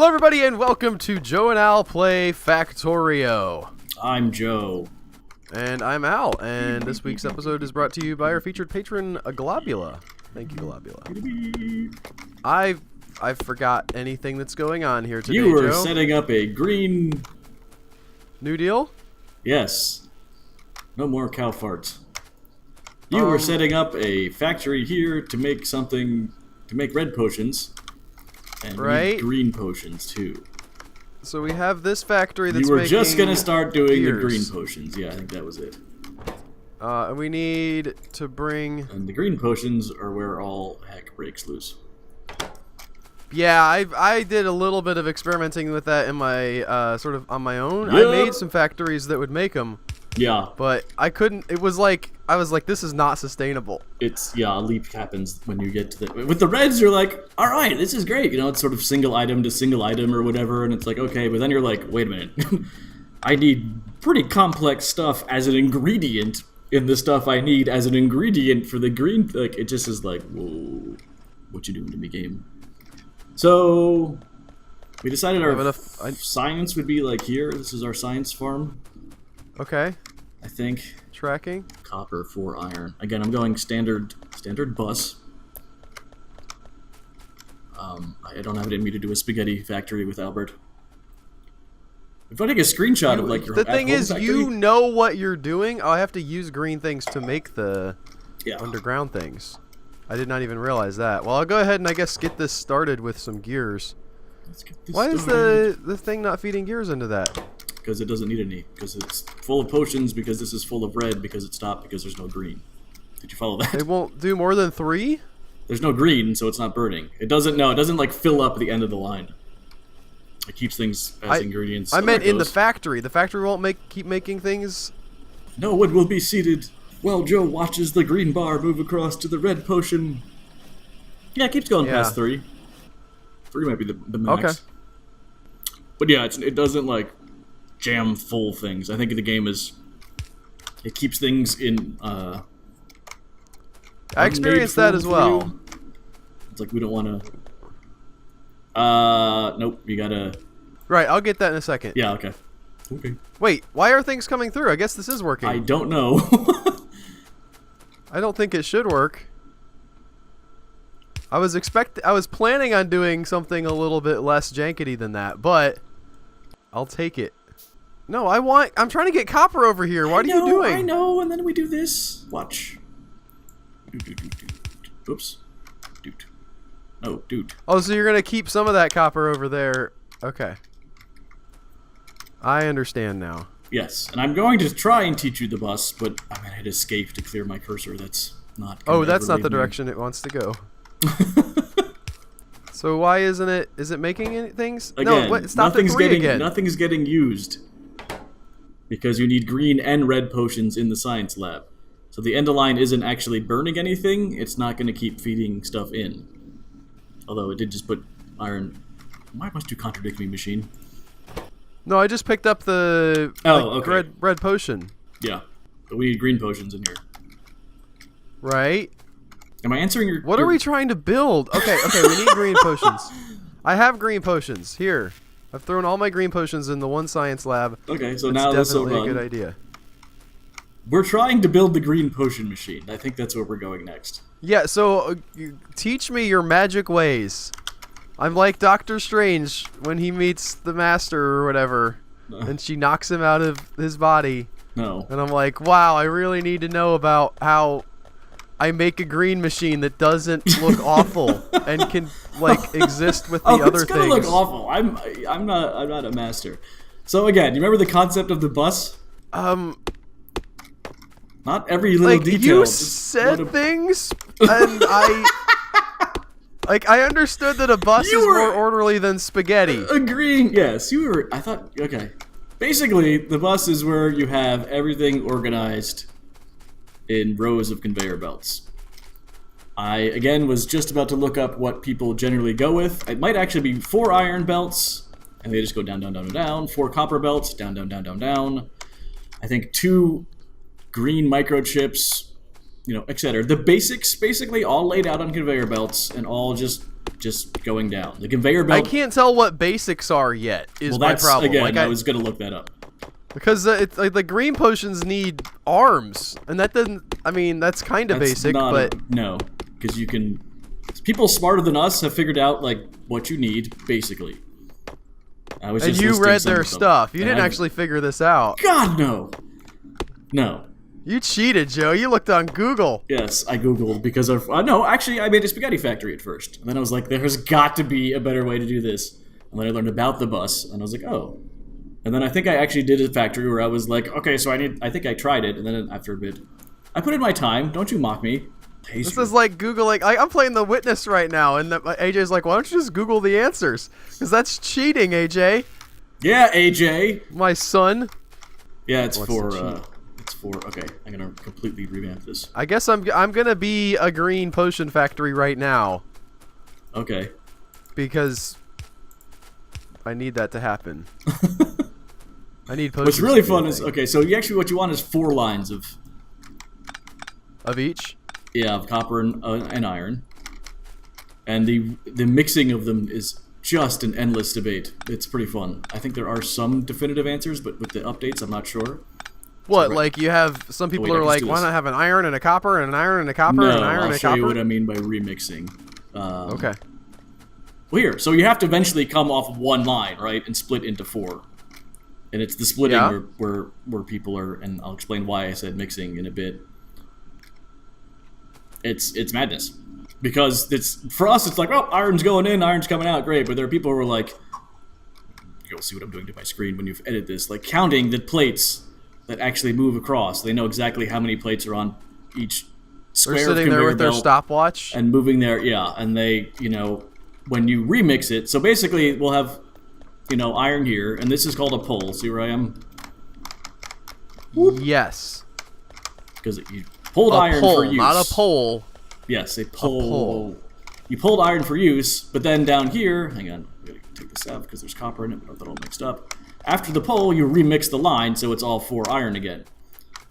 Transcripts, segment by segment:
Hello everybody and welcome to Joe and Al Play Factorio. I'm Joe. And I'm Al, and this week's episode is brought to you by our featured patron, Globula. Thank you, Globula. I forgot anything that's going on here today, You were Joe. setting up a green... New deal? Yes. No more cow farts. You were setting up a factory here to make something... to make red potions. And we need green potions, too. So we have this factory that's You were making just gonna start doing gears. the green potions. Yeah, I think that was it. And we need to bring... And the green potions are where all heck breaks loose. Yeah, I did a little bit of experimenting with that in my, sort of on my own. Yeah. I made some factories that would make them. Yeah. But I couldn't, it was like, I was like, this is not sustainable. It's, yeah, a leap happens when you get to the... With the reds, you're like, alright, this is great. You know, it's sort of single item to single item or whatever, and it's like, okay, but then you're like, wait a minute. I need pretty complex stuff as an ingredient in the stuff I need as an ingredient for the green... Like, it just is like, whoa, what you doing to me, game? So, we decided our science would be like here. This is our science farm. Okay. I think. Tracking. Copper, 4 iron. Again, I'm going standard bus. I don't have it in me to do a spaghetti factory with Albert. If I take a screenshot of like your the thing is, factory, you know what you're doing. I have to use green things to make the underground things. I did not even realize that. Well, I'll go ahead and I guess get this started with some gears. Let's get this Why is the thing not feeding gears into that? Because it doesn't need any. Because it's full of potions. Because this is full of red. Because it stopped. Because there's no green. Did you follow that? It won't do more than 3? There's no green, so it's not burning. It doesn't. No, it doesn't like fill up the end of the line. It keeps things as ingredients. I meant in the factory. The factory won't keep making things. No one will be seated while Joe watches the green bar move across to the red potion. Yeah, it keeps going past 3. 3 might be the max. Okay. But yeah, it doesn't like jam full things. I think the game is... It keeps things in... I experienced that as well. It's like we don't want to... Nope, you gotta... Right, I'll get that in a second. Yeah, okay. Okay. Wait, why are things coming through? I guess this is working. I don't know. I don't think it should work. I was planning on doing something a little bit less jankety than that, but I'll take it. No, I'm trying to get copper over here. What are you doing? I know, and then we do this. Watch. Oops. Dude. Oh, dude. Oh, so you're going to keep some of that copper over there. Okay. I understand now. Yes, and I'm going to try and teach you the bus, but I'm going to hit escape to clear my cursor. That's not... Oh, that's not the direction it wants to go. So why isn't it... Is it making any things? Again, no, what, stop at 3 again. Nothing's getting used. Because you need green and red potions in the science lab. So the end of line isn't actually burning anything. It's not going to keep feeding stuff in. Although it did just put iron... Why must you contradict me, machine? No, I just picked up the red potion. Yeah, but we need green potions in here. Right. Am I answering your... What are we trying to build? Okay, we need green potions. I have green potions. Here. I've thrown all my green potions in the one science lab. Okay, so that's now this will definitely run. a good idea. We're trying to build the green potion machine. I think that's where we're going next. Yeah, so teach me your magic ways. I'm like Doctor Strange when he meets the Master or whatever, and she knocks him out of his body. No. And I'm like, wow, I really need to know about how I make a green machine that doesn't look awful and can like exist with the other it's gonna things. look awful. I'm not a master. So again, you remember the concept of the bus? Not every little like, detail. You said things, and I understood that a bus is more orderly than spaghetti. Agreeing, yes. You were... I thought... Okay. Basically, the bus is where you have everything organized in rows of conveyor belts. I, again, was just about to look up what people generally go with. It might actually be 4 iron belts, and they just go down, down, down, down, down. 4 copper belts, down, down, down, down, down. I think 2 green microchips, you know, etc. The basics, basically, all laid out on conveyor belts, and all just just going down. The conveyor I belt. can't tell what basics are yet. Is my that's problem. again. Like, I was gonna look that up. because it's like the green potions need arms, and that doesn't. I mean, that's kind of basic, but no, because you can. People smarter than us have figured out like what you need basically. I was and just you listing read some their of them. stuff. You And didn't I've- actually figure this out. God no, no. You cheated, Joe. You looked on Google. Yes, I googled because of no. Actually, I made a spaghetti factory at first, and then I was like, "There's got to be a better way to do this." And then I learned about the bus, and I was like, "Oh." And then I think I actually did a factory where I was like, "Okay, so I think I tried it," and then after a bit, I put in my time. Don't you mock me? This is like Googling. I'm playing The Witness right now, and AJ's like, "Why don't you just Google the answers? Because that's cheating, AJ." Yeah, AJ. My son. Yeah, it's What's the cheat? it's for. Okay, I'm gonna completely revamp this. I guess I'm gonna be a green potion factory right now Okay. because I need that to happen. I need potions. What's really to be a fun is thing. okay. So what you want is 4 lines of Of each. of copper and iron, and the mixing of them is just an endless debate. It's pretty fun. I think there are some definitive answers, but with the updates, I'm not sure. What, right. like you have some people wait, I are can like, do why this. not have an iron and a copper and an iron and a copper No, and an iron I'll and a show copper? you what I mean by remixing. Okay. Well, here, so you have to eventually come off one line, right, and split into 4. And it's the splitting Yeah. where people are, and I'll explain why I said mixing in a bit. It's madness, because it's for us. It's like, oh, iron's going in, iron's coming out, great. But there are people who are like, you'll see what I'm doing to my screen when you edit this, like counting the plates that actually move across. They know exactly how many plates are on each square They're of sitting there conveyor with their belt stopwatch. and moving there. Yeah, and they, when you remix it, so basically we'll have, iron here, and this is called a pole. See where I am? Yes. Because you pulled A iron pole, for use. not a pole. Yes, a pole. pole. You pulled iron for use, but then down here, hang on, I'm gonna take this out because there's copper in it, but I've got it all mixed up. After the pole, you remix the line, so it's all 4 iron again.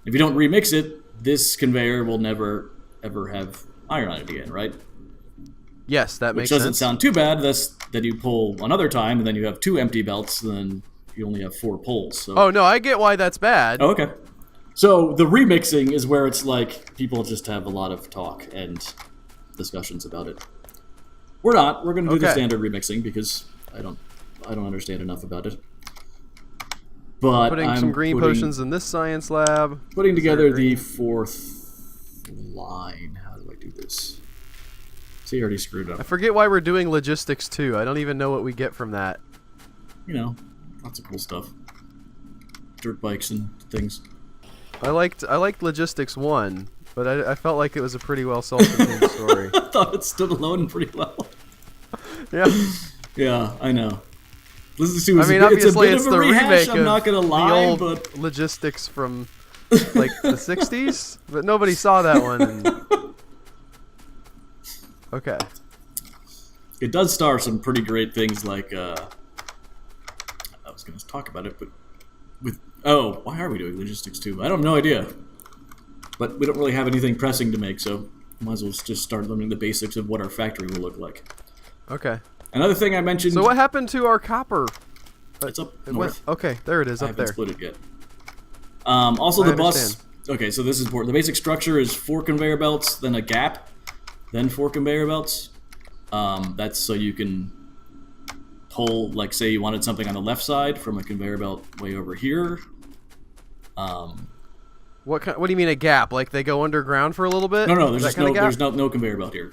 If you don't remix it, this conveyor will never ever have iron on it again, right? Yes, that Which makes doesn't sense. sound too bad. Then you pull another time, and then you have 2 empty belts, and then you only have 4 poles. So. Oh no, I get why that's bad. Oh, okay. So the remixing is where it's like people just have a lot of talk and discussions about it. We're not. We're going to do the Okay. standard remixing because I don't understand enough about it. But Putting I'm some green potions in this science lab. putting together green? the 4th line. How do I do this? See, I already screwed I up. forget why we're doing logistics too. I don't even know what we get from that. Lots of cool stuff. Dirt bikes and things. I liked logistics 1, but I felt like it was a pretty well self-contained story. I thought it stood alone pretty well. Yeah. Yeah, I know. Listen to I mean, it's a obviously bit it's of a the rehash, remake I'm of not gonna the lie, old but logistics from like the 60s, but nobody saw that one. And... Okay. it does star some pretty great things like I was gonna talk about it, but why are we doing logistics too? I don't have no idea. But we don't really have anything pressing to make, so might as well just start learning the basics of what our factory will look like. Okay. Another thing I mentioned. So what happened to our copper? It's up It north. went, okay, there it is, I up haven't there. split it yet. Also, I the bus. understand. Okay, so this is important. The basic structure is 4 conveyor belts, then a gap, then 4 conveyor belts. That's so you can pull, like, say you wanted something on the left side from a conveyor belt way over here. What do you mean a gap? Like they go underground for a little bit? No, there's That just kinda no, gap? there's no conveyor belt here.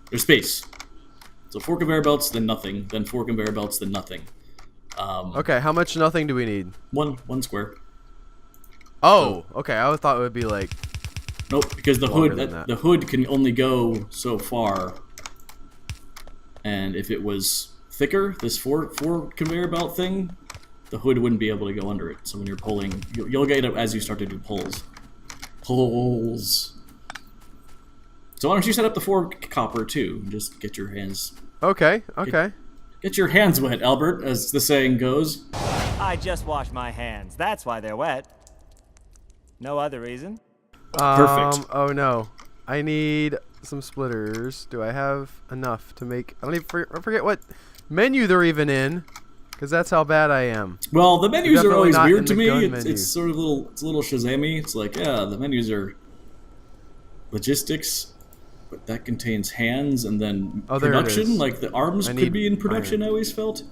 There's space. So 4 conveyor belts, then nothing, then 4 conveyor belts, then nothing. Okay, how much nothing do we need? One square. Oh, okay. I thought it would be like. Nope, because the Longer hood than that. the hood can only go so far. And if it was thicker, this four conveyor belt thing, the hood wouldn't be able to go under it. So when you're pulling, you'll get it as you start to do pulls. Pulls. So why don't you set up the 4 copper too? And just get your hands Okay. get your hands wet, Albert, as the saying goes. I just washed my hands. That's why they're wet. No other reason. Perfect. Oh no, I need some splitters. Do I have enough to make? I don't even I forget what menu they're even in, because that's how bad I am. Well, the menus are definitely always not weird in to the me. gun It's menu. sort of a little Shazam-y. It's like, yeah, the menus are logistics, but that contains hands, and then Oh, there it production. is. Like the arms I could need be in production. iron. I always felt.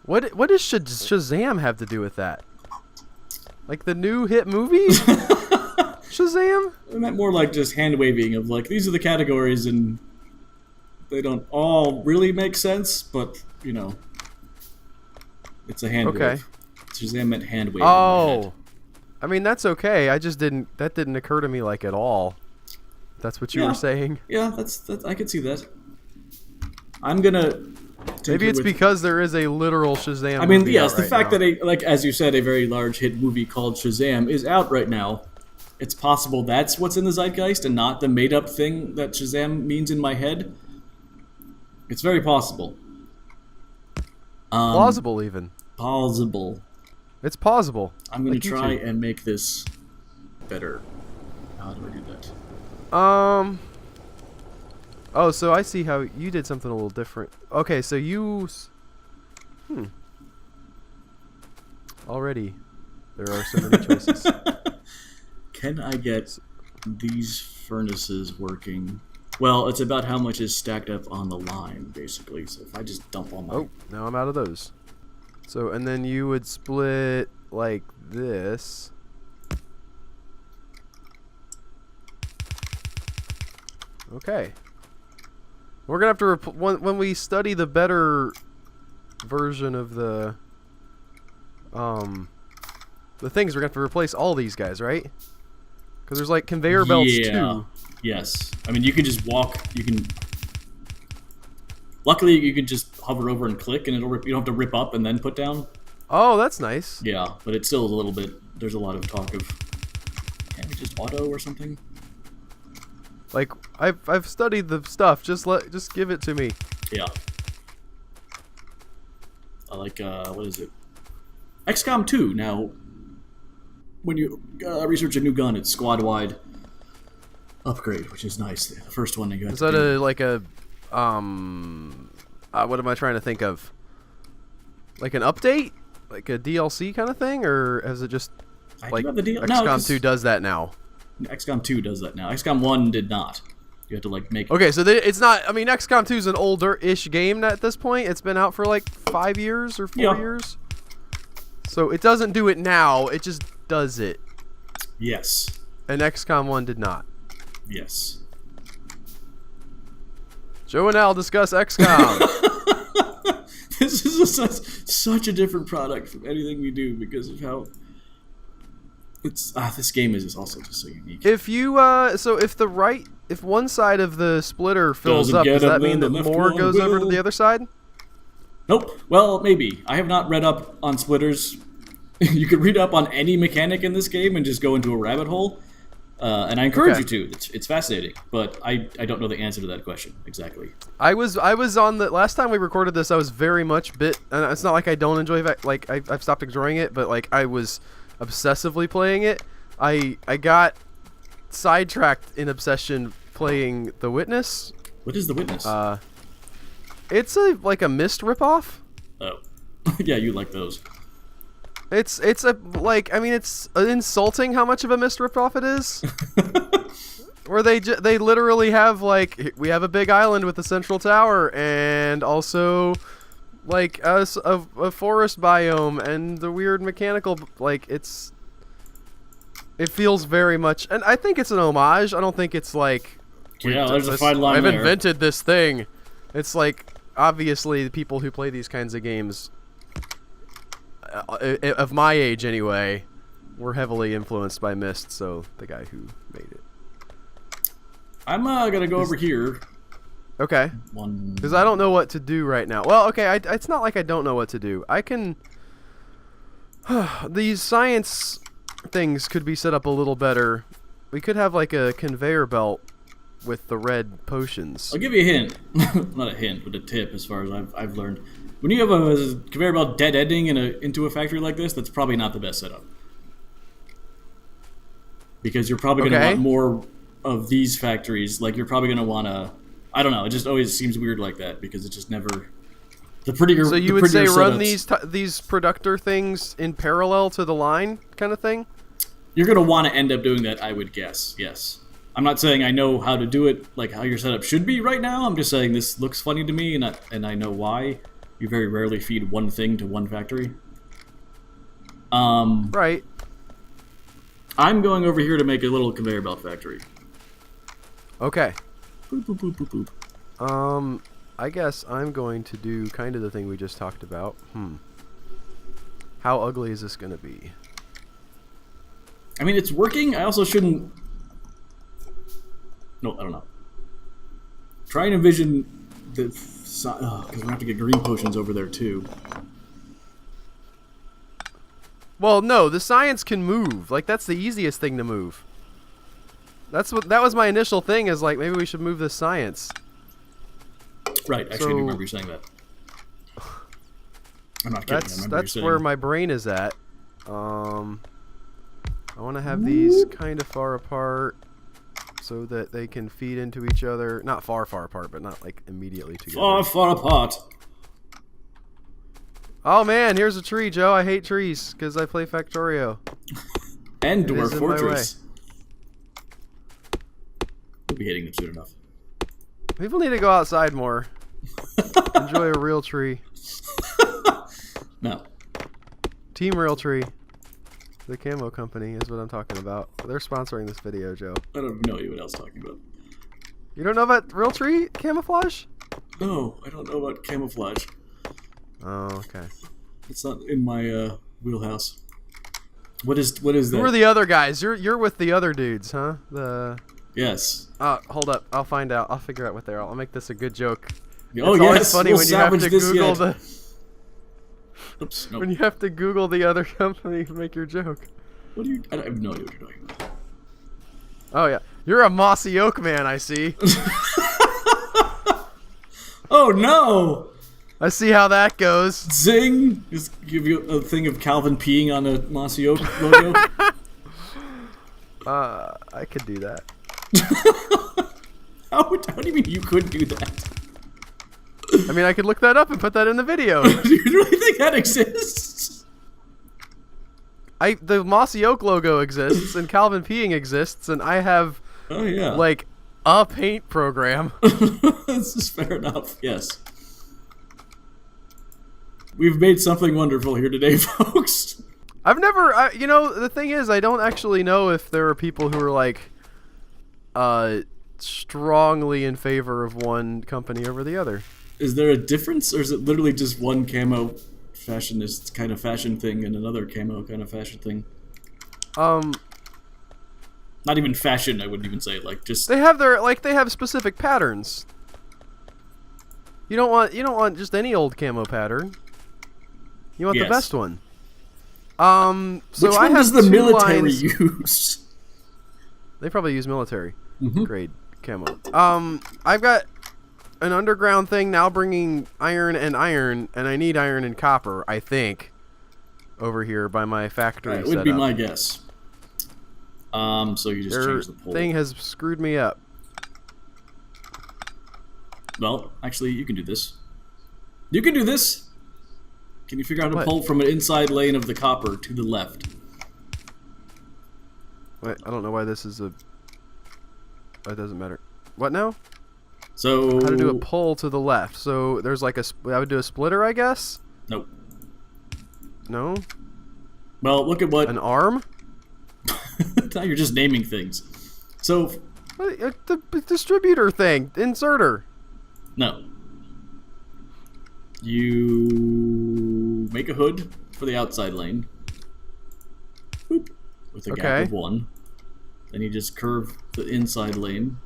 What does Shazam have to do with that? Like the new hit movie? Shazam? I meant more like just hand waving of like these are the categories, and they don't all really make sense, but you know, it's a hand Okay. wave. Shazam meant hand wave. Oh. I mean, that's okay. I just that didn't occur to me like at all. That's what you Yeah. were saying. Yeah, that's I could see that. I'm gonna. Maybe it's because there is a literal Shazam. I mean, movie yes, out the right fact now. that like as you said, a very large hit movie called Shazam is out right now. It's possible that's what's in the zeitgeist and not the made-up thing that Shazam means in my head. It's very possible. Plausible even. Plausible. It's plausible. I'm gonna Like try YouTube. and make this better. How do I do that? Oh, so I see how you did something a little different. Okay, so Already, there are so many choices. Can I get these furnaces working? Well, it's about how much is stacked up on the line, basically. So if I just dump all my... Oh, now I'm out of those. So, and then you would split like this. Okay. We're gonna have to when we study the better version of the things, we're gonna have to replace all these guys, right? Because there's like conveyor belts too. Yes. I mean, you can just walk. You can. Luckily, you can just hover over and click, and it'll rip. You don't have to rip up and then put down. Oh, that's nice. Yeah, but it's still a little bit. There's a lot of talk of. Can't we just auto or something? Like I've studied the stuff. Just give it to me. Yeah. I like what is it? XCOM 2. Now, when you research a new gun, it's squad wide upgrade, which is nice. The first one you got. Is that like a what am I trying to think of? Like an update, like a DLC kind of thing, or is it just like XCOM 2 does that now? XCOM 2 does that now. XCOM 1 did not. You had to like make. Okay, so it's not. I mean, XCOM 2 is an older-ish game at this point. It's been out for like 5 years or 4 years. So it doesn't do it now. It just does it. Yes. And XCOM 1 did not. Yes. Joe and Al discuss XCOM. This is such a different product from anything we do because of how it's. This game is also just so unique. If you if one side of the splitter fills up, does that mean that more goes over to the other side? Nope. Well, maybe. I have not read up on splitters. You could read up on any mechanic in this game and just go into a rabbit hole. And I encourage you to. It's fascinating, but I don't know the answer to that question exactly. I was on the last time we recorded this. I was very much bit, and it's not like I don't enjoy like I've stopped enjoying it, but like I was obsessively playing it. I got sidetracked in obsession playing The Witness. What is The Witness? It's like a Myst ripoff. Oh, yeah, you like those. It's like I mean it's insulting how much of a Myst ripoff it is. Where they literally have like we have a big island with a central tower and also like a forest biome and the weird mechanical like it feels very much, and I think it's an homage. I don't think it's like there's a fine line I've there. invented this thing. It's like obviously the people who play these kinds of games of my age anyway were heavily influenced by Myst, so the guy who made it. I'm gonna go over here. Okay. Because I don't know what to do right now. Well, okay, it's not like I don't know what to do. I can... These science things could be set up a little better. We could have like a conveyor belt with the red potions. I'll give you a hint. Not a hint, but a tip as far as I've learned. When you have a conveyor belt dead ending into a factory like this, that's probably not the best setup. Because you're probably going to want more of these factories, like you're probably going to want to. I don't know. It just always seems weird like that because it just never. The prettier. So you the would say prettier run setups, these productor things in parallel to the line, kind of thing. You're going to want to end up doing that, I would guess. Yes. I'm not saying I know how to do it, like how your setup should be right now. I'm just saying this looks funny to me, and I know why. You very rarely feed one thing to one factory. Right. I'm going over here to make a little conveyor belt factory. Okay. Boop, boop, boop, boop, boop. I guess I'm going to do kind of the thing we just talked about. How ugly is this going to be? I mean, it's working. I also shouldn't... No, I don't know. Try and envision the... Because we're going to have to get green potions over there, too. Well, no, the science can move. Like, that's the easiest thing to move. That was my initial thing, is like, maybe we should move this science. Right, actually, I do remember you saying that. I'm not kidding. That's where my brain is at. I want to have these kind of far apart so that they can feed into each other. Not far apart, but not like immediately together. Far apart. Oh man, here's a tree, Joe. I hate trees because I play Factorio. And Dwarf Fortress. We'll be hitting them soon enough. People need to go outside more. Enjoy a real tree. No. Team Real Tree. The camo company is what I'm talking about. They're sponsoring this video, Joe. I don't know what else talking about. You don't know about Real Tree camouflage? No, I don't know about camouflage. Oh, okay. It's not in my wheelhouse. What is that? Who are the other guys? You're with the other dudes, huh? Yes. Hold up. I'll find out. I'll figure out what they are. I'll make this a good joke. Oh, it's yes. funny We'll when you have to salvage this Google yet. the Oops. No. when you have to Google the other company to make your joke. What do you? I have no idea what you're talking about. Oh yeah, you're a mossy oak man. I see. Oh no! I see how that goes. Zing! Just give you a thing of Calvin peeing on a mossy oak logo. I could do that. How do you mean you could do that? I mean, I could look that up and put that in the video. Do you really think that exists? The mossy oak logo exists, and Calvin peeing exists, and I have, Oh yeah. like, a paint program. This is fair enough. Yes. We've made something wonderful here today, folks. I've never, the thing is, I don't actually know if there are people who are like, strongly in favor of one company over the other. Is there a difference, or is it literally just one camo fashionist kind of fashion thing and another camo kind of fashion thing? Not even fashion, I wouldn't even say. Like just they have specific patterns. You don't want just any old camo pattern. You want the best one. So which one does the military use? They probably use military grade camo. I've got an underground thing now bringing iron, and I need iron and copper, I think, over here by my factory It would be my guess. So you just change the pole. Thing has screwed me up. Well, actually, you can do this. You can do this! Can you figure out how to What? pull from an inside lane of the copper to the left? Wait, I don't know why this is a... It doesn't matter. What now? So... How to do a pull to the left. So there's like I would do a splitter, I guess? Nope. No? Well, look at what... An arm? Now you're just naming things. So... The distributor thing. Inserter. No. You make a hood for the outside lane. Boop. With a gap of 1. Then you just curve the inside lane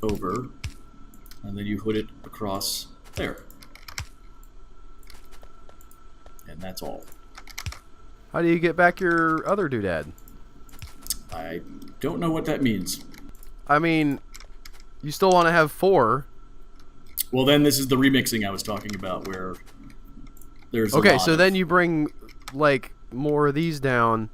over. And then you hood it across there. And that's all. How do you get back your other doodad? I don't know what that means. I mean, you still want to have 4. Well, then this is the remixing I was talking about, where there's a Okay, lot so of... then you bring, like, more of these down.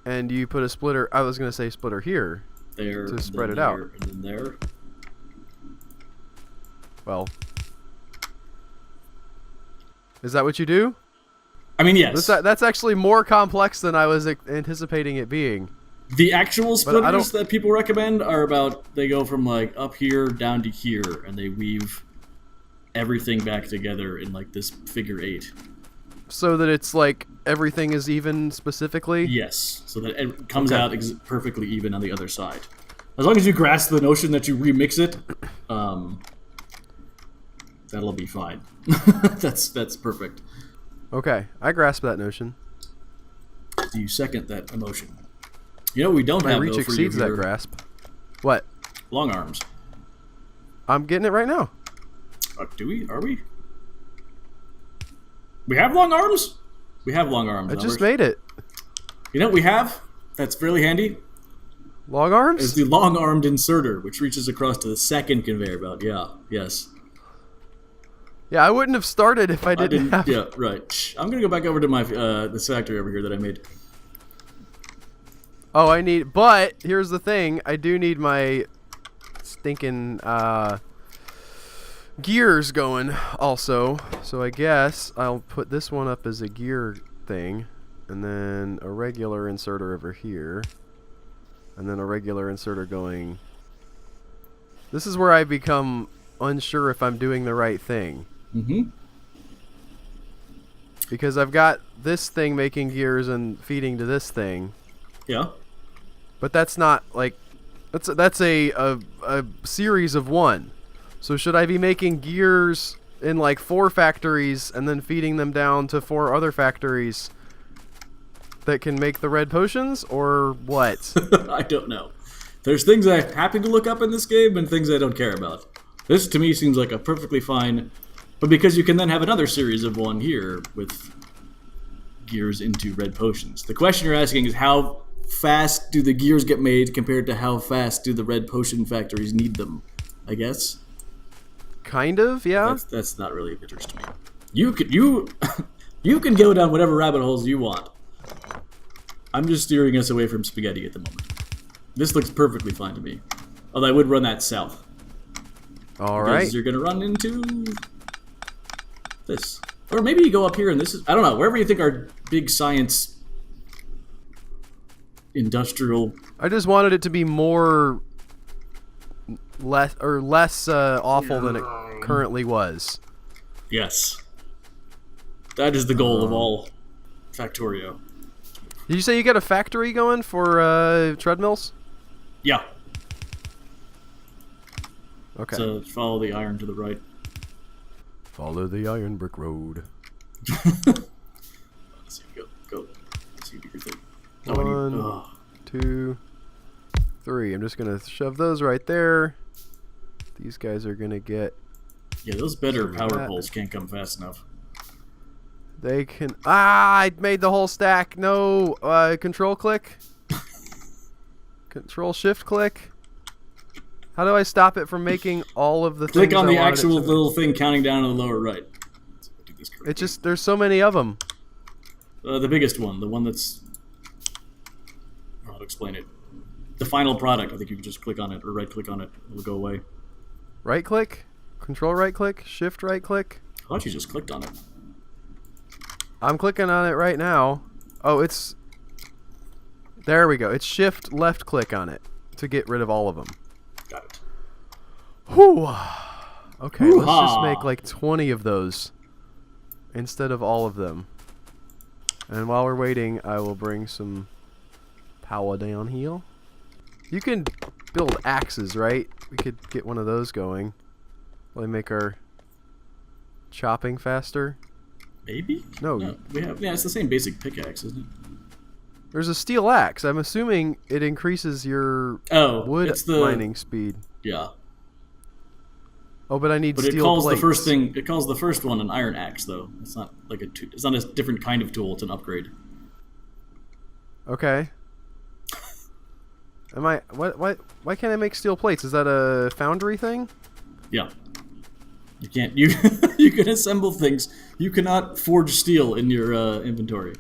and you put a splitter. I was gonna say splitter here There. to and spread then it out. there, and then there. Well, is that what you do? I mean, yes. That's actually more complex than I was anticipating it being. The actual splitters don't- that people recommend are about, they go from like up here down to here, and they weave everything back together in like this figure 8. So that it's like everything is even specifically? Yes, so that it comes Okay. out perfectly even on the other side. As long as you grasp the notion that you remix it, that'll be fine. That's perfect. Okay, I grasp that notion. Do you second that emotion? You know what we don't My have reach though for you exceeds that here? grasp. What? Long arms. I'm getting it right now. Do we? Are we? We have long arms? We have long arms. I now. just We're- made it. You know what we have? That's really handy. Long Is arms? the long-armed inserter, which reaches across to the second conveyor belt. Yeah. Yes. Yeah, I wouldn't have started if I didn't have. Yeah. Right. Shh. I'm gonna go back over to my this factory over here that I made. Oh, I need. But here's the thing: I do need my stinking gears going also. So I guess I'll put this one up as a gear thing, and then a regular inserter over here, and then a regular inserter going. This is where I become unsure if I'm doing the right thing. Mm-hmm. Because I've got this thing making gears and feeding to this thing. Yeah. But that's not like that's a series of one. So should I be making gears in like 4 factories and then feeding them down to 4 other factories that can make the red potions, or what? I don't know. There's things I'm happy to look up in this game and things I don't care about. This to me seems like a perfectly fine, but because you can then have another series of one here with gears into red potions. The question you're asking is how fast do the gears get made compared to how fast do the red potion factories need them, I guess. Kind of, yeah. That's not really of interest to me. You can go down whatever rabbit holes you want. I'm just steering us away from spaghetti at the moment. This looks perfectly fine to me. Although I would run that south. All Because right. you're gonna run into this. Or maybe you go up here and this is, I don't know, wherever you think our big science industrial. I just wanted it to be more less awful than it currently was. Yes. That is the goal of all Factorio. Did you say you got a factory going for treadmills? Yeah. Okay. So follow the iron to the right. Follow the iron brick road. Let's see, go. Let's see, do your thing. Oh, I need, 1, 2, 3. I'm just gonna shove those right there. These guys are gonna get. yeah, those better Like power that. poles can't come fast enough. They can. Ah! I made the whole stack. No. Control click. Control shift click. How do I stop it from making all of the things? Click on I the wanted it actual to? little thing counting down on the lower right. Do this correctly. It's just there's so many of them. The biggest one, the one that's. I'll explain it. The final product. I think you can just click on it or right click on it. It'll go away. Right click. Control right click. Shift right click. I thought you just clicked on it. I'm clicking on it right now. Oh, it's. There we go. It's shift left click on it to get rid of all of them. Got it. Whew. Okay, let's just Hoo-ha. make like 20 of those instead of all of them. And while we're waiting, I will bring some power down here. You can build axes, right? We could get one of those going. Will they make our chopping faster? Maybe? No. We have. Yeah, it's the same basic pickaxe, isn't it? There's a steel axe. I'm assuming it increases your Oh, wood it's the mining speed. yeah. Oh, but I need But steel it calls plates. the first thing. It calls the first one an iron axe, though. It's not like it's not a different kind of tool. It's an upgrade. Okay. Am I why can't I make steel plates? Is that a foundry thing? Yeah. You can't. You you can assemble things. You cannot forge steel in your inventory.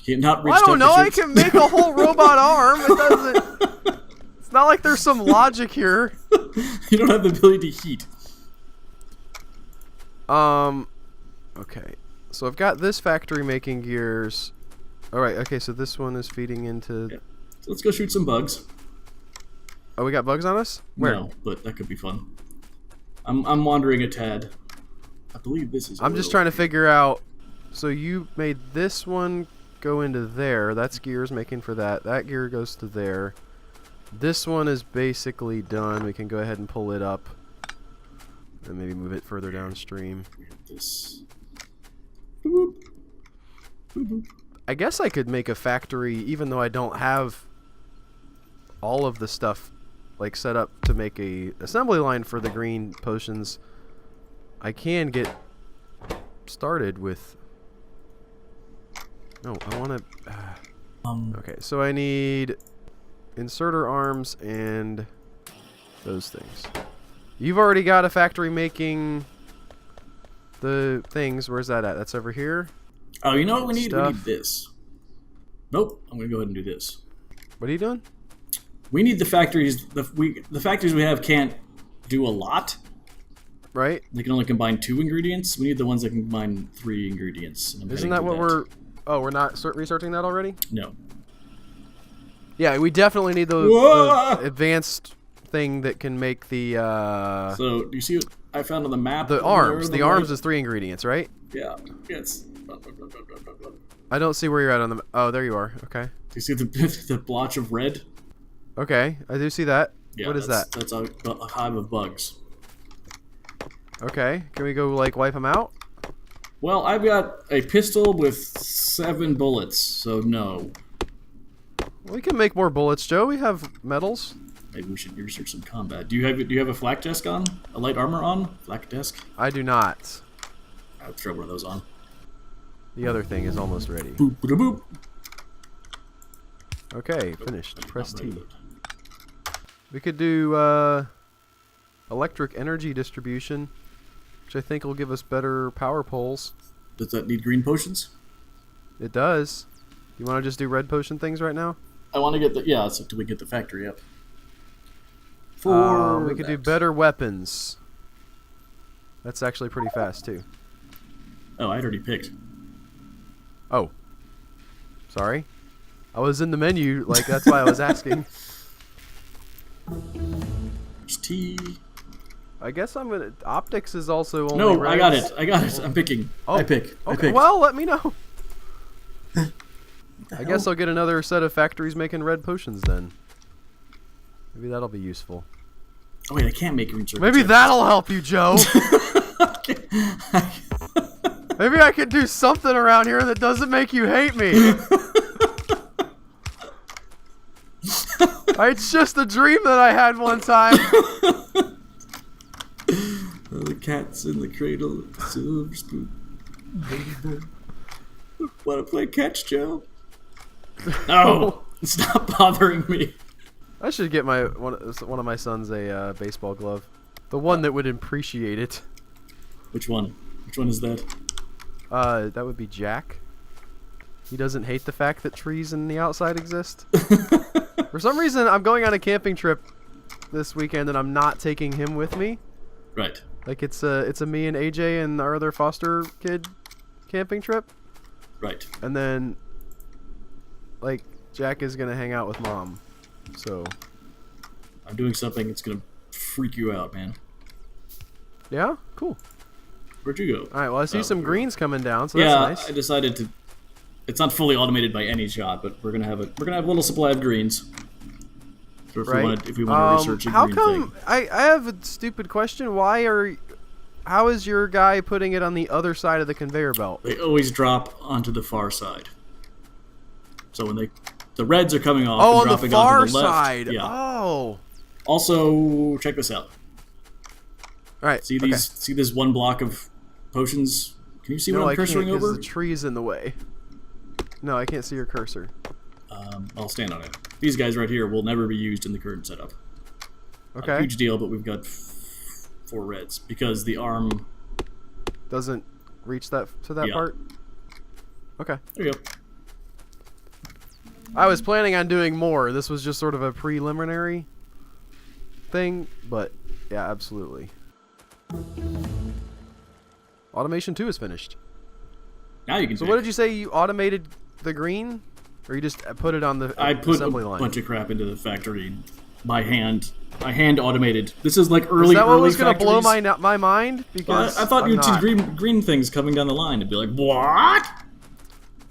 You not reach I don't know. I temperatures. can make a whole robot arm. It doesn't. It's not like there's some logic here. You don't have the ability to heat. Okay. So I've got this factory making gears. All right. Okay. So this one is feeding into. Yeah. So let's go shoot some bugs. Oh, we got bugs on us? Where? No, but that could be fun. I'm wandering a tad. I believe this is. I'm just trying to figure out. So you made this one go into there. That's gears making for that. That gear goes to there. This one is basically done. We can go ahead and pull it up. And maybe move it further downstream. This. Boop. Boop, boop. I guess I could make a factory even though I don't have all of the stuff like set up to make a assembly line for the green potions. I can get started with. No, I want to. Okay, so I need inserter arms and those things. You've already got a factory making the things. Where's that at? That's over here. Oh, you know what we need? Stuff. We need this. Nope. I'm gonna go ahead and do this. What are you doing? We need the factories. The factories we have can't do a lot. Right? They can only combine 2 ingredients. We need the ones that can combine 3 ingredients. And I'm Isn't heading that to what we're... Oh, we're not researching that already? No. Yeah, we definitely need the Whoa! advanced thing that can make the... So, do you see what I found on the map? the arms. The arms is 3 ingredients, right? Yeah. Yes. I don't see where you're at on the... Oh, there you are. Okay. Do you see the the blotch of red? Okay, I do see that. Yeah, what is that? That's a hive of bugs. Okay, can we go, like, wipe them out? Well, I've got a pistol with 7 bullets, so no. We can make more bullets, Joe. We have metals. Maybe we should research some combat. Do you have a flak desk on? A light armor on? Flak desk? I do not. I'll throw one of those on. The other thing is almost ready. Boop, boop, boop. Okay, finished. Press Not T. ready. We could do electric energy distribution, which I think will give us better power poles. Does that need green potions? It does. You want to just do red potion things right now? I want to get the so do we get the factory up? We could do better weapons. That's actually pretty fast too. Oh, I already picked. Oh, sorry. I was in the menu, like that's why I was asking. There's T. I guess I'm gonna. Optics is also only. No, I got reds. it. I got it. I'm picking. Oh, I pick. I Okay, pick. well, let me know. I guess I'll get another set of factories making red potions then. Maybe that'll be useful. Oh wait, I can't make green circuits. Maybe yet. that'll help you, Joe. Maybe I can do something around here that doesn't make you hate me. It's just a dream that I had one time. The cat's in the cradle, silver spoon. Want to play catch, Joe? No, stop bothering me. I should get one of my sons a baseball glove. The one that would appreciate it. Which one? Which one is that? That would be Jack. He doesn't hate the fact that trees in the outside exist. For some reason, I'm going on a camping trip this weekend, and I'm not taking him with me. Right. Like it's a me and AJ and our other foster kid camping trip. Right. And then, like, Jack is gonna hang out with Mom. So. I'm doing something that's gonna freak you out, man. Yeah. Cool. Where'd you go? All right. Well, I see Oh, some here. greens coming down, so Yeah, that's nice. I decided to. It's not fully automated by any shot, but we're gonna have a little supply of greens. So if we want to research a how green come thing. I have a stupid question? How is your guy putting it on the other side of the conveyor belt? They always drop onto the far side. So when the reds are coming off Oh, and on the dropping far onto the left. side. Yeah. Oh. Also, check this out. All right. See these? See this one block of potions? Can you see what I'm cursoring over? The tree's in the way. No, I can't see your cursor. I'll stand on it. These guys right here will never be used in the current setup. Not a Okay. huge deal, but we've got 4 reds because the arm. Doesn't reach to that Yeah. part. Okay. There you go. I was planning on doing more. This was just sort of a preliminary thing, but yeah, absolutely. Automation 2 is finished. Now you can. So what did you say? You automated the green, or you just put it on the I put assembly a line? bunch of crap into the factory by hand. I hand automated. This is like early. Is that what was going to blow my mind? Because I thought you'd see green things coming down the line and be like, what?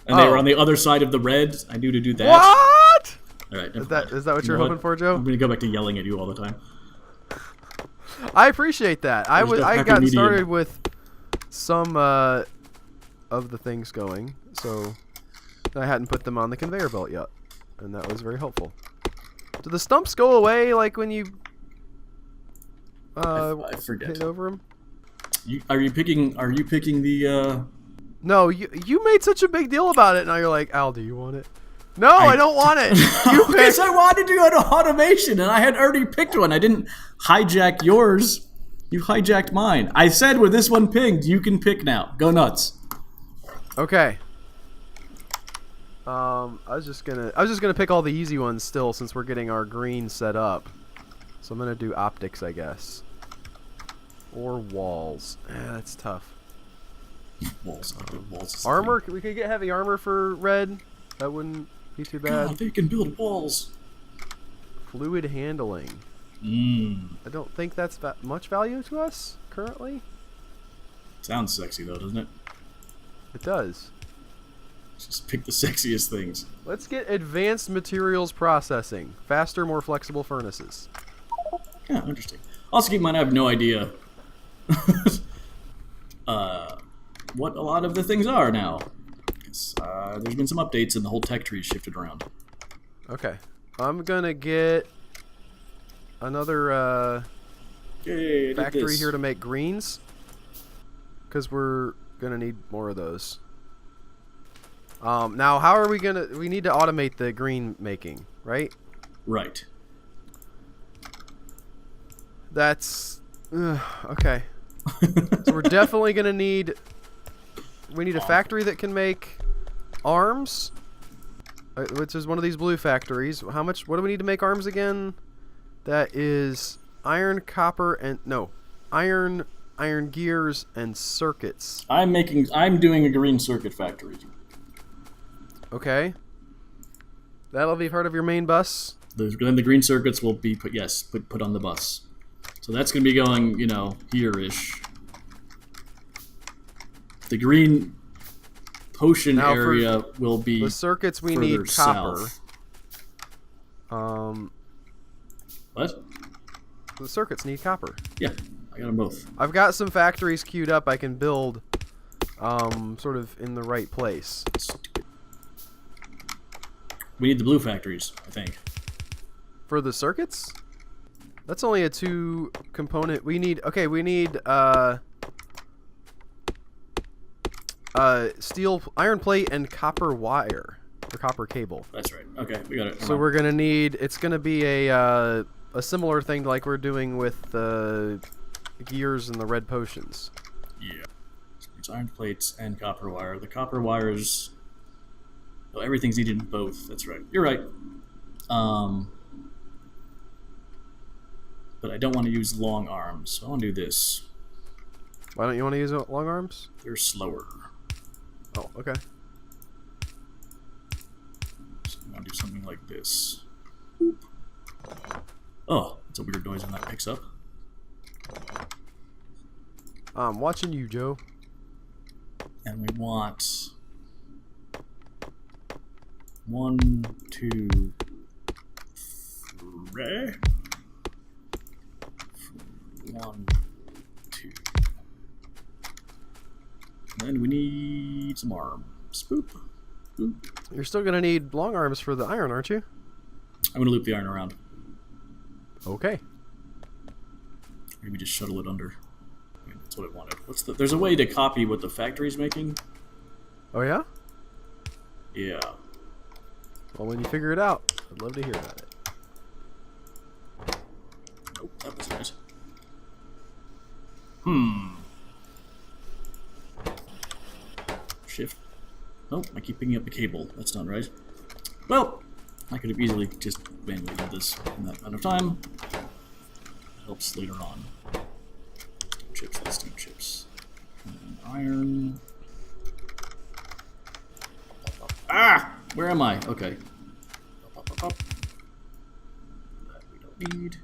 And they were on the other side of the red. I knew to do that. What? All right. Is that what you're hoping for, Joe? I'm going to go back to yelling at you all the time. I appreciate that. I got started with some of the things going, so I hadn't put them on the conveyor belt yet, and that was very helpful. Do the stumps go away like when you I forget. hit over them? Are you picking the? No, you made such a big deal about it. Now you're like, Al, do you want it? No, I don't want it. You Because I wanted to go to automation, and I had already picked one. I didn't hijack yours. You hijacked mine. I said with this one pinged, you can pick now. Go nuts. Okay. I was just gonna pick all the easy ones still, since we're getting our green set up. So I'm gonna do optics, I guess, or walls. That's tough. Walls. Armor. We could get heavy armor for red. That wouldn't be too bad. God, they can build walls. Fluid handling. I don't think that's much value to us currently. Sounds sexy though, doesn't it? It does. Just pick the sexiest things. Let's get advanced materials processing. Faster, more flexible furnaces. Yeah, interesting. Also keep in mind I have no idea what a lot of the things are now. There's been some updates and the whole tech tree shifted around. Okay. I'm gonna get another factory here to make greens, because we're gonna need more of those. Now, how are we gonna... We need to automate the green making, right? Right. That's... okay. So we're definitely gonna need... We need a factory that can make arms, which is one of these blue factories. How much... What do we need to make arms again? That is iron, copper, and... No. Iron gears, and circuits. I'm doing a green circuit factory. Okay. That'll be part of your main bus. Then the green circuits will be put on the bus. So that's going to be going, here-ish. The green potion area will be the circuits we need copper. South. What? The circuits need copper. Yeah, I got them both. I've got some factories queued up I can build sort of in the right place. We need the blue factories, I think. For the circuits? That's only a 2-component. We need steel, iron plate, and copper wire, or copper cable. That's right. Okay, we got it. So we're gonna need. It's gonna be a similar thing like we're doing with the gears and the red potions. Yeah. So it's iron plates and copper wire. The copper wires. Well, everything's needed in both. That's right. You're right. But I don't want to use long arms, so I want to do this. Why don't you want to use long arms? They're slower. Oh, okay. So I'm going to do something like this. Boop. Oh, that's a weird noise when that picks up. I'm watching you, Joe. And we want 1, 2, 3. 1, 2. And then we need some arms. Boop. Boop. You're still gonna need long arms for the iron, aren't you? I'm gonna loop the iron around. Okay. Maybe just shuttle it under. I mean, that's what I wanted. There's a way to copy what the factory's making. Oh yeah? Yeah. Well, when you figure it out, I'd love to hear about it. Nope, that wasn't it. Shift. Nope, I keep picking up the cable. That's not right. Well, I could have easily just manually done this in that amount of time. Helps later on. Chips and steam chips. And iron. Ah! Where am I? Okay. That we don't need.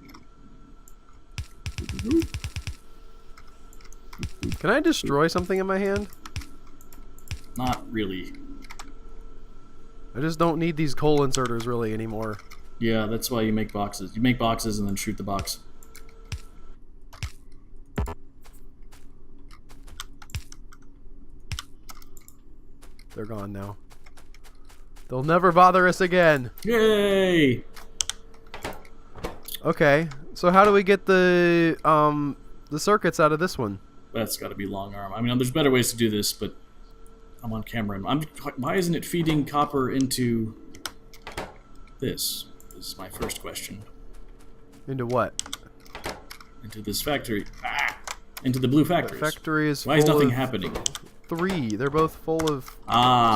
Can I destroy something in my hand? Not really. I just don't need these coal inserters really anymore. Yeah, that's why you make boxes. You make boxes and then shoot the box. They're gone now. They'll never bother us again. Yay! Okay, so how do we get the circuits out of this one? That's got to be long arm. I mean, there's better ways to do this, but I'm on camera. Why isn't it feeding copper into this? This is my first question. Into what? Into this factory. Ah! Into the blue factories. The factory is Why is full nothing of happening? 3. They're both full of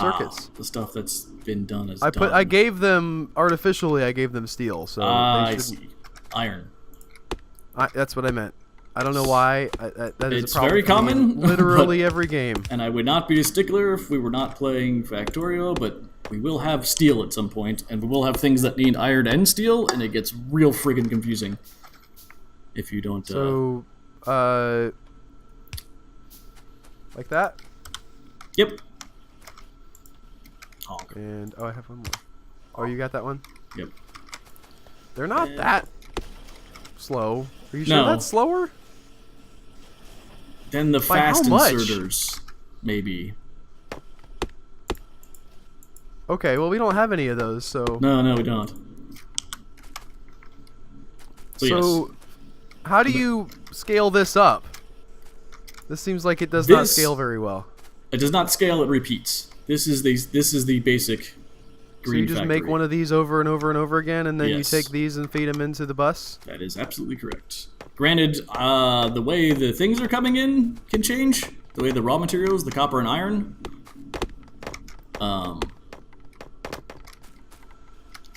circuits. The stuff that's been done is I gave them artificially. I gave them steel, so they I shouldn't. see. Iron. That's what I meant. I don't know why. That is It's a problem very for me common, in literally but- every game. And I would not be a stickler if we were not playing Factorio, but we will have steel at some point, and we will have things that need iron and steel, and it gets real friggin' confusing if you don't. So, like that. Yep. Honk. And I have one more. Oh, you got that one? Yep. They're not that slow. Are you sure No. that's slower? Then the By how fast much? inserters, maybe. Okay, well we don't have any of those, so. No, we don't. So, yes. How do you scale this up? This seems like it does not scale very well. It does not scale. It repeats. This is the basic. So you just make one of these over and over and over again, and then Yes. you take these and feed them into the bus? That is absolutely correct. Granted, the way the things are coming in can change. The way the raw materials, the copper and iron.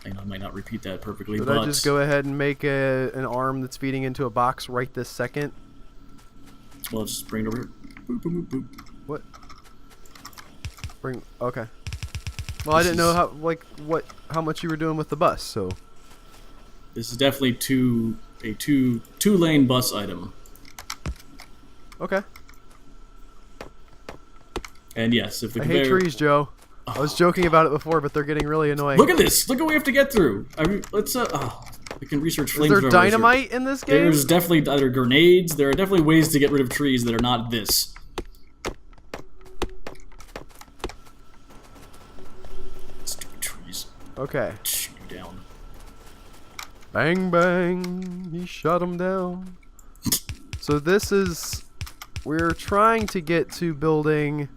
I might not repeat that perfectly, Should but I just go ahead and make an arm that's feeding into a box right this second? well, let's just bring it over here. Boop, boop, boop, boop. What? Okay. Well, I didn't know how much you were doing with the bus, so. This is definitely a two-lane bus item. Okay. And yes, if the I hate conveyor... trees, Joe. I was joking about it before, but they're getting really annoying. Look at this! Look what we have to get through! I mean, let's, we can research flamethrowers. Is there dynamite in this game? There's definitely other grenades. There are definitely ways to get rid of trees that are not this. Stupid trees. Okay. Shoot you down. Bang, bang. He shot him down. So this is... We're trying to get to building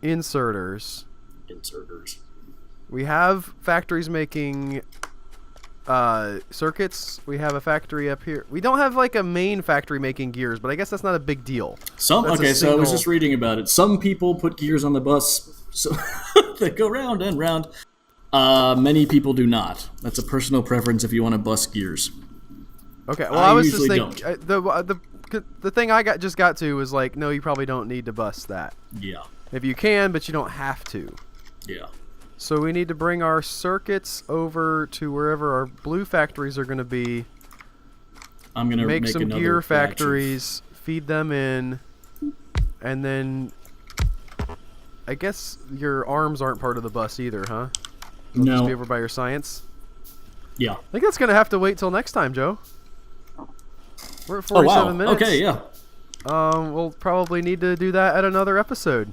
inserters. Inserters. We have factories making circuits. We have a factory up here. We don't have like a main factory making gears, but I guess that's not a big deal. So I was single- just reading about it. Some people put gears on the bus so that go round and round. Many people do not. That's a personal preference if you want to bust gears. Okay, well I was just usually thinking the thing I just got to was like, no, you probably don't need to bust that. Yeah. If you can, but you don't have to. Yeah. So we need to bring our circuits over to wherever our blue factories are going to be. I'm gonna Make some another gear batch of- factories, feed them in, and then I guess your arms aren't part of the bus either, huh? They'll just be No. over by your science. Yeah. I think that's going to have to wait till next time, Joe. We're at Oh 47 wow. minutes. Okay. Yeah. We'll probably need to do that at another episode.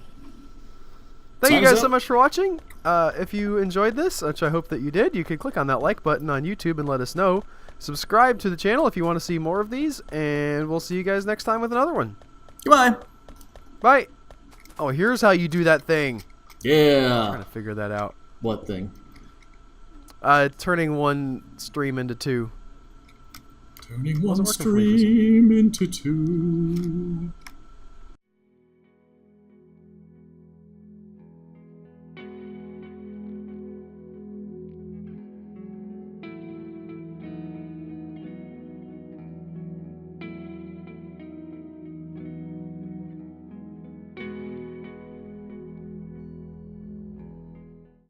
Thank you Sign us guys so up. much for watching. If you enjoyed this, which I hope that you did, you can click on that like button on YouTube and let us know. Subscribe to the channel if you want to see more of these, and we'll see you guys next time with another one. Goodbye. Bye. Oh, here's how you do that thing. I'm Yeah. trying to figure that out. What thing? Turning one stream into two. Turning Wasn't one working for me for some- stream into two.